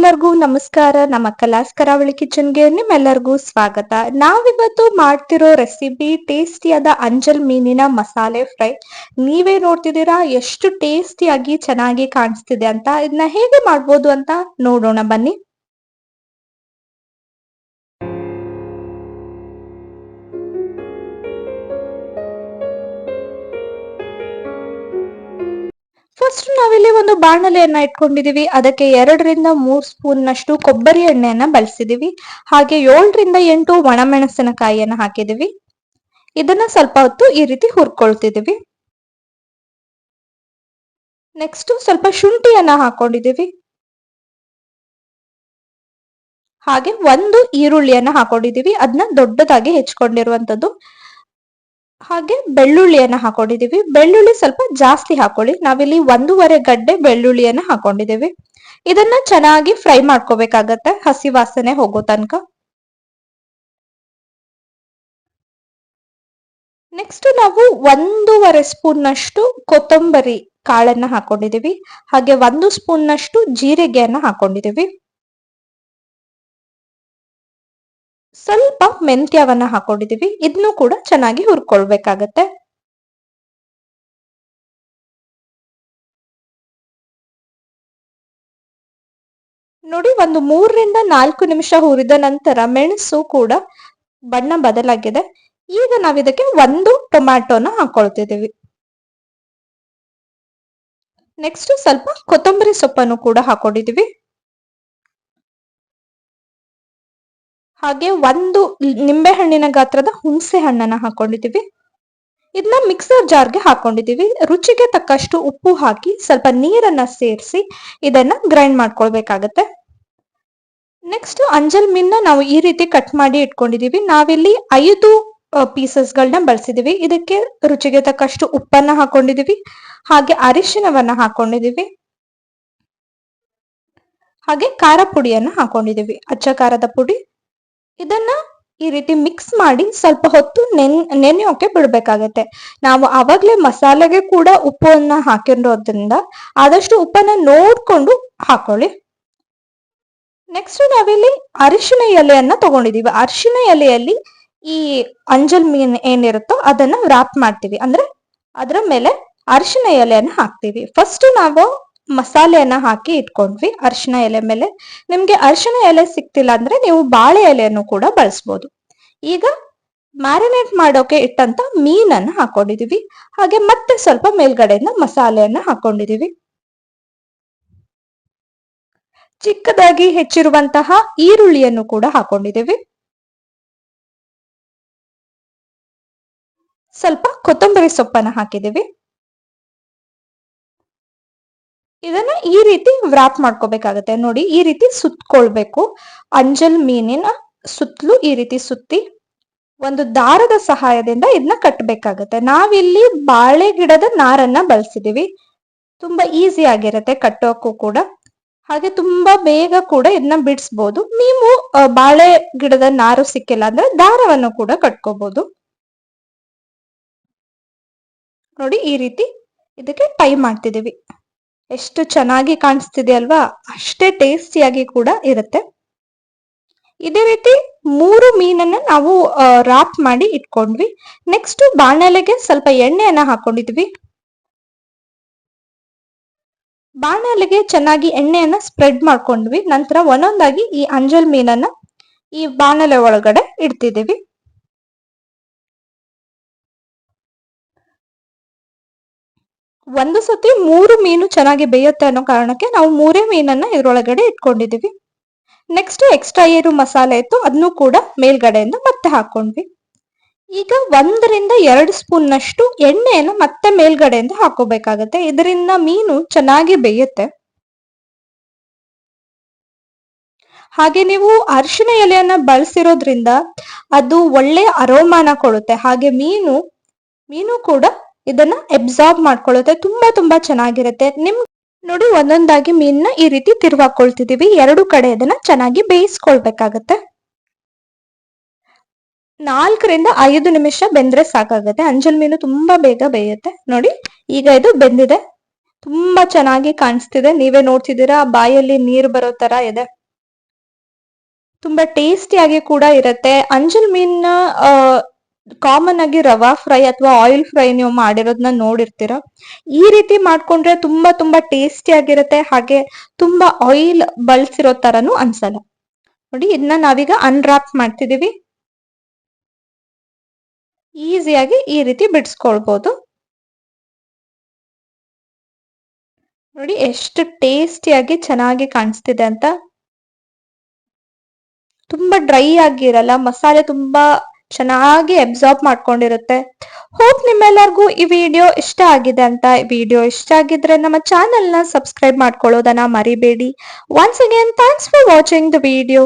ಎಲ್ಲರಿಗೂ ನಮಸ್ಕಾರ. ನಮ್ಮ ಕಲಾಸ್ ಕರಾವಳಿ ಕಿಚನ್ಗೆ ನಿಮ್ಮೆಲ್ಲರಿಗೂ ಸ್ವಾಗತ. ನಾವಿವತ್ತು ಮಾಡ್ತಿರೋ ರೆಸಿಪಿ ಟೇಸ್ಟಿಯಾದ ಅಂಜಲ್ ಮೀನಿನ ಮಸಾಲೆ ಫ್ರೈ. ನೀವೇ ನೋಡ್ತಿದ್ದೀರಾ ಎಷ್ಟು ಟೇಸ್ಟಿಯಾಗಿ ಚೆನ್ನಾಗಿ ಕಾಣಿಸ್ತಿದೆ ಅಂತ. ಇದನ್ನ ಹೇಗೆ ಮಾಡ್ಬೋದು ಅಂತ ನೋಡೋಣ ಬನ್ನಿ. ಫಸ್ಟ್ ನಾವಿಲ್ಲಿ ಒಂದು ಬಾಣಲೆಯನ್ನ ಇಟ್ಕೊಂಡಿದೀವಿ. ಅದಕ್ಕೆ 2 ರಿಂದ 3 ಸ್ಪೂನ್ ನಷ್ಟು ಕೊಬ್ಬರಿ ಎಣ್ಣೆಯನ್ನ ಬಳಸಿದೀವಿ. ಹಾಗೆ 7 ರಿಂದ 8 ಒಣಮೆಣಸಿನಕಾಯಿಯನ್ನ ಹಾಕಿದೀವಿ. ಇದನ್ನ ಸ್ವಲ್ಪ ಹೊತ್ತು ಈ ರೀತಿ ಹುರ್ಕೊಳ್ತಿದೀವಿ. ನೆಕ್ಸ್ಟ್ ಸ್ವಲ್ಪ ಶುಂಠಿಯನ್ನ ಹಾಕೊಂಡಿದೀವಿ. ಹಾಗೆ 1 ಈರುಳ್ಳಿಯನ್ನ ಹಾಕೊಂಡಿದೀವಿ, ಅದನ್ನ ದೊಡ್ಡದಾಗಿ ಹೆಚ್ಕೊಂಡಿರುವಂತದ್ದು. ಹಾಗೆ ಬೆಳ್ಳುಳ್ಳಿಯನ್ನ ಹಾಕೊಂಡಿದೀವಿ. ಬೆಳ್ಳುಳ್ಳಿ ಸ್ವಲ್ಪ ಜಾಸ್ತಿ ಹಾಕೊಳ್ಳಿ. ನಾವಿಲ್ಲಿ 1.5 ಗಡ್ಡೆ ಬೆಳ್ಳುಳ್ಳಿಯನ್ನ ಹಾಕೊಂಡಿದೀವಿ. ಇದನ್ನ ಚೆನ್ನಾಗಿ ಫ್ರೈ ಮಾಡ್ಕೋಬೇಕಾಗತ್ತೆ, ಹಸಿ ವಾಸನೆ ಹೋಗೋ ತನಕ. ನೆಕ್ಸ್ಟ್ ನಾವು 1.5 ಸ್ಪೂನ್ ನಷ್ಟು ಕೊತ್ತಂಬರಿ ಕಾಳನ್ನ ಹಾಕೊಂಡಿದೀವಿ. ಹಾಗೆ 1 ಸ್ಪೂನ್ ನಷ್ಟು ಜೀರಿಗೆಯನ್ನ ಹಾಕೊಂಡಿದೀವಿ. ಸ್ವಲ್ಪ ಮೆಂತ್ಯವನ್ನ ಹಾಕೊಂಡಿದೀವಿ. ಇದನ್ನು ಕೂಡ ಚೆನ್ನಾಗಿ ಹುರ್ಕೊಳ್ಬೇಕಾಗತ್ತೆ. ನೋಡಿ, ಒಂದು 3 ರಿಂದ 4 ನಿಮಿಷ ಹುರಿದ ನಂತರ ಮೆಣಸು ಕೂಡ ಬಣ್ಣ ಬದಲಾಗಿದೆ. ಈಗ ನಾವಿದಕ್ಕೆ 1 ಟೊಮ್ಯಾಟೋನ ಹಾಕೊಳ್ತಿದೀವಿ. ನೆಕ್ಸ್ಟ್ ಸ್ವಲ್ಪ ಕೊತ್ತಂಬರಿ ಸೊಪ್ಪನ್ನು ಕೂಡ ಹಾಕೊಂಡಿದೀವಿ. ಹಾಗೆ 1 ನಿಂಬೆ ಹಣ್ಣಿನ ಗಾತ್ರದ ಹುಣಸೆ ಹಣ್ಣನ್ನ ಹಾಕೊಂಡಿದೀವಿ. ಇದನ್ನ ಮಿಕ್ಸರ್ ಜಾರ್ಗೆ ಹಾಕೊಂಡಿದೀವಿ. ರುಚಿಗೆ ತಕ್ಕಷ್ಟು ಉಪ್ಪು ಹಾಕಿ ಸ್ವಲ್ಪ ನೀರನ್ನ ಸೇರಿಸಿ ಇದನ್ನ ಗ್ರೈಂಡ್ ಮಾಡ್ಕೊಳ್ಬೇಕಾಗತ್ತೆ. ನೆಕ್ಸ್ಟ್ ಅಂಜಲ್ ಮೀನ್ನ ನಾವು ಈ ರೀತಿ ಕಟ್ ಮಾಡಿ ಇಟ್ಕೊಂಡಿದೀವಿ. ನಾವಿಲ್ಲಿ 5 ಪೀಸಸ್ಗಳನ್ನ ಬಳಸಿದೀವಿ. ಇದಕ್ಕೆ ರುಚಿಗೆ ತಕ್ಕಷ್ಟು ಉಪ್ಪನ್ನ ಹಾಕೊಂಡಿದೀವಿ. ಹಾಗೆ ಅರಿಶಿನವನ್ನ ಹಾಕೊಂಡಿದೀವಿ. ಹಾಗೆ ಖಾರ ಪುಡಿಯನ್ನ ಹಾಕೊಂಡಿದೀವಿ, ಅಚ್ಚ ಖಾರದ ಪುಡಿ. ಇದನ್ನ ಈ ರೀತಿ ಮಿಕ್ಸ್ ಮಾಡಿ ಸ್ವಲ್ಪ ಹೊತ್ತು ನೆನೆಯೋಕೆ ಬಿಡ್ಬೇಕಾಗತ್ತೆ. ನಾವು ಆವಾಗ್ಲೇ ಮಸಾಲೆಗೆ ಕೂಡ ಉಪ್ಪನ್ನ ಹಾಕಿರೋದ್ರಿಂದ ಆದಷ್ಟು ಉಪ್ಪನ್ನ ನೋಡ್ಕೊಂಡು ಹಾಕೊಳ್ಳಿ. ನೆಕ್ಸ್ಟ್ ನಾವಿಲ್ಲಿ ಅರಿಶಿನ ಎಲೆಯನ್ನ ತಗೊಂಡಿದೀವಿ. ಅರಿಶಿನ ಎಲೆಯಲ್ಲಿ ಈ ಅಂಜಲ್ ಮೀನ್ ಏನಿರುತ್ತೋ ಅದನ್ನ ವ್ರಾಪ್ ಮಾಡ್ತೀವಿ, ಅಂದ್ರೆ ಅದರ ಮೇಲೆ ಅರಿಶಿನ ಎಲೆಯನ್ನ ಹಾಕ್ತೀವಿ. ಫಸ್ಟ್ ನಾವು ಮಸಾಲೆಯನ್ನ ಹಾಕಿ ಇಟ್ಕೊಂಡ್ವಿ ಅರಿಶಿನ ಎಲೆ ಮೇಲೆ. ನಿಮ್ಗೆ ಅರಿಶಿನ ಎಲೆ ಸಿಕ್ತಿಲ್ಲ ಅಂದ್ರೆ ನೀವು ಬಾಳೆ ಎಲೆಯನ್ನು ಕೂಡ ಬಳಸ್ಬೋದು. ಈಗ ಮ್ಯಾರಿನೇಟ್ ಮಾಡೋಕೆ ಇಟ್ಟಂತ ಮೀನನ್ನ ಹಾಕೊಂಡಿದೀವಿ. ಹಾಗೆ ಮತ್ತೆ ಸ್ವಲ್ಪ ಮೇಲ್ಗಡೆಯಿಂದ ಮಸಾಲೆಯನ್ನ ಹಾಕೊಂಡಿದೀವಿ. ಚಿಕ್ಕದಾಗಿ ಹೆಚ್ಚಿರುವಂತಹ ಈರುಳ್ಳಿಯನ್ನು ಕೂಡ ಹಾಕೊಂಡಿದೀವಿ. ಸ್ವಲ್ಪ ಕೊತ್ತಂಬರಿ ಸೊಪ್ಪನ್ನ ಹಾಕಿದೀವಿ. ಇದನ್ನ ಈ ರೀತಿ ವ್ರಾಪ್ ಮಾಡ್ಕೋಬೇಕಾಗತ್ತೆ. ನೋಡಿ, ಈ ರೀತಿ ಸುತ್ಕೊಳ್ಬೇಕು. ಅಂಜಲ್ ಮೀನಿನ ಸುತ್ತಲೂ ಈ ರೀತಿ ಸುತ್ತಿ ಒಂದು ದಾರದ ಸಹಾಯದಿಂದ ಇದನ್ನ ಕಟ್ಟಬೇಕಾಗತ್ತೆ. ನಾವಿಲ್ಲಿ ಬಾಳೆ ಗಿಡದ ನಾರನ್ನ ಬಳಸಿದೀವಿ. ತುಂಬಾ ಈಸಿ ಆಗಿರತ್ತೆ ಕಟ್ಟೋಕ್ಕೂ ಕೂಡ. ಹಾಗೆ ತುಂಬಾ ಬೇಗ ಕೂಡ ಇದನ್ನ ಬಿಡಿಸ್ಬೋದು. ನೀವು ಬಾಳೆ ಗಿಡದ ನಾರು ಸಿಕ್ಕಿಲ್ಲ ಅಂದ್ರೆ ದಾರವನ್ನು ಕೂಡ ಕಟ್ಕೋಬಹುದು. ನೋಡಿ, ಈ ರೀತಿ ಇದಕ್ಕೆ ಟೈ ಮಾಡ್ತಿದೀವಿ. ಎಷ್ಟು ಚೆನ್ನಾಗಿ ಕಾಣಿಸ್ತಿದೆ ಅಲ್ವಾ? ಅಷ್ಟೇ ಟೇಸ್ಟಿಯಾಗಿ ಕೂಡ ಇರುತ್ತೆ. ಇದೇ ರೀತಿ 3 ಮೀನನ್ನ ನಾವು ರಾಪ್ ಮಾಡಿ ಇಟ್ಕೊಂಡ್ವಿ. ನೆಕ್ಸ್ಟ್ ಬಾಣಲೆಗೆ ಸ್ವಲ್ಪ ಎಣ್ಣೆಯನ್ನ ಹಾಕೊಂಡಿದ್ವಿ. ಬಾಣಲೆಗೆ ಚೆನ್ನಾಗಿ ಎಣ್ಣೆಯನ್ನ ಸ್ಪ್ರೆಡ್ ಮಾಡ್ಕೊಂಡ್ವಿ. ನಂತರ ಒಂದೊಂದಾಗಿ ಈ ಅಂಜಲ್ ಮೀನನ್ನ ಈ ಬಾಣಲೆ ಒಳಗಡೆ ಇಡ್ತಿದೀವಿ. ಒಂದು ಸತಿ 3 ಮೀನು ಚೆನ್ನಾಗಿ ಬೇಯುತ್ತೆ ಅನ್ನೋ ಕಾರಣಕ್ಕೆ ನಾವು 3 ಮೀನನ್ನ ಇದ್ರೊಳಗಡೆ ಇಟ್ಕೊಂಡಿದೀವಿ. ನೆಕ್ಸ್ಟ್ ಎಕ್ಸ್ಟ್ರಾ ಏನು ಮಸಾಲೆ ಇತ್ತು ಅದನ್ನು ಕೂಡ ಮೇಲ್ಗಡೆಯಿಂದ ಮತ್ತೆ ಹಾಕೊಂಡ್ವಿ. ಈಗ 1 ರಿಂದ 2 ಸ್ಪೂನ್ ನಷ್ಟು ಎಣ್ಣೆಯನ್ನು ಮತ್ತೆ ಮೇಲ್ಗಡೆಯಿಂದ ಹಾಕೋಬೇಕಾಗತ್ತೆ. ಇದರಿಂದ ಮೀನು ಚೆನ್ನಾಗಿ ಬೇಯುತ್ತೆ. ಹಾಗೆ ನೀವು ಅರಿಶಿನ ಎಲೆಯನ್ನ ಬಳಸಿರೋದ್ರಿಂದ ಅದು ಒಳ್ಳೆ ಅರೋಮಾನ ಕೊಡುತ್ತೆ. ಹಾಗೆ ಮೀನು ಕೂಡ ಇದನ್ನ ಅಬ್ಸಾರ್ಬ್ ಮಾಡ್ಕೊಳ್ಳುತ್ತೆ. ತುಂಬಾ ಚೆನ್ನಾಗಿರುತ್ತೆ. ನೋಡಿ, ಒಂದೊಂದಾಗಿ ಮೀನ್ನ ಈ ರೀತಿ ತಿರುವಾಕೊಳ್ತಿದೀವಿ. 2 ಕಡೆ ಇದನ್ನ ಚೆನ್ನಾಗಿ ಬೇಯಿಸ್ಕೊಳ್ಬೇಕಾಗತ್ತೆ. 4 ರಿಂದ 5 ನಿಮಿಷ ಬೆಂದ್ರೆ ಸಾಕಾಗತ್ತೆ. ಅಂಜಲ್ ಮೀನು ತುಂಬಾ ಬೇಗ ಬೇಯುತ್ತೆ. ನೋಡಿ, ಈಗ ಇದು ಬೆಂದಿದೆ. ತುಂಬಾ ಚೆನ್ನಾಗಿ ಕಾಣಿಸ್ತಿದೆ, ನೀವೇ ನೋಡ್ತಿದ್ದೀರಾ, ಬಾಯಲ್ಲಿ ನೀರು ಬರೋ ತರ ಇದೆ. ತುಂಬಾ ಟೇಸ್ಟಿಯಾಗಿ ಕೂಡ ಇರುತ್ತೆ. ಅಂಜಲ್ ಮೀನ್ನ ಕಾಮನ್ ಆಗಿ ರವಾ ಫ್ರೈ ಅಥವಾ ಆಯಿಲ್ ಫ್ರೈ ನೀವು ಮಾಡಿರೋದನ್ನ ನೋಡಿರ್ತೀರ. ಈ ರೀತಿ ಮಾಡ್ಕೊಂಡ್ರೆ ತುಂಬಾ ತುಂಬಾ ಟೇಸ್ಟಿ ಆಗಿರುತ್ತೆ, ಹಾಗೆ ತುಂಬಾ ಆಯಿಲ್ ಬಳಸಿರೋ ತರನು ಅನ್ಸಲ್ಲ. ನೋಡಿ, ಇದನ್ನ ನಾವೀಗ ಅನ್ರಾಪ್ ಮಾಡ್ತಿದೀವಿ. ಈಸಿಯಾಗಿ ಈ ರೀತಿ ಬಿಡಿಸ್ಕೊಳ್ಬಹುದು. ನೋಡಿ ಎಷ್ಟು ಟೇಸ್ಟಿಯಾಗಿ ಚೆನ್ನಾಗಿ ಕಾಣಿಸ್ತಿದೆ ಅಂತ. ತುಂಬಾ ಡ್ರೈ ಆಗಿರಲ್ಲ, ಮಸಾಲೆ ತುಂಬಾ ಚೆನ್ನಾಗಿ ಅಬ್ಸಾರ್ಬ್ ಮಾಡ್ಕೊಂಡಿರುತ್ತೆ. ಹೋಪ್ ನಿಮ್ಮೆಲ್ಲರಿಗೂ ಈ ವಿಡಿಯೋ ಇಷ್ಟ ಆಗಿದೆ ಅಂತ. ವಿಡಿಯೋ ಇಷ್ಟ ಆಗಿದ್ರೆ ನಮ್ಮ ಚಾನೆಲ್ನ ಸಬ್ಸ್ಕ್ರೈಬ್ ಮಾಡ್ಕೊಳ್ಳೋದನ್ನ ಮರಿಬೇಡಿ. Once again thanks for watching the video.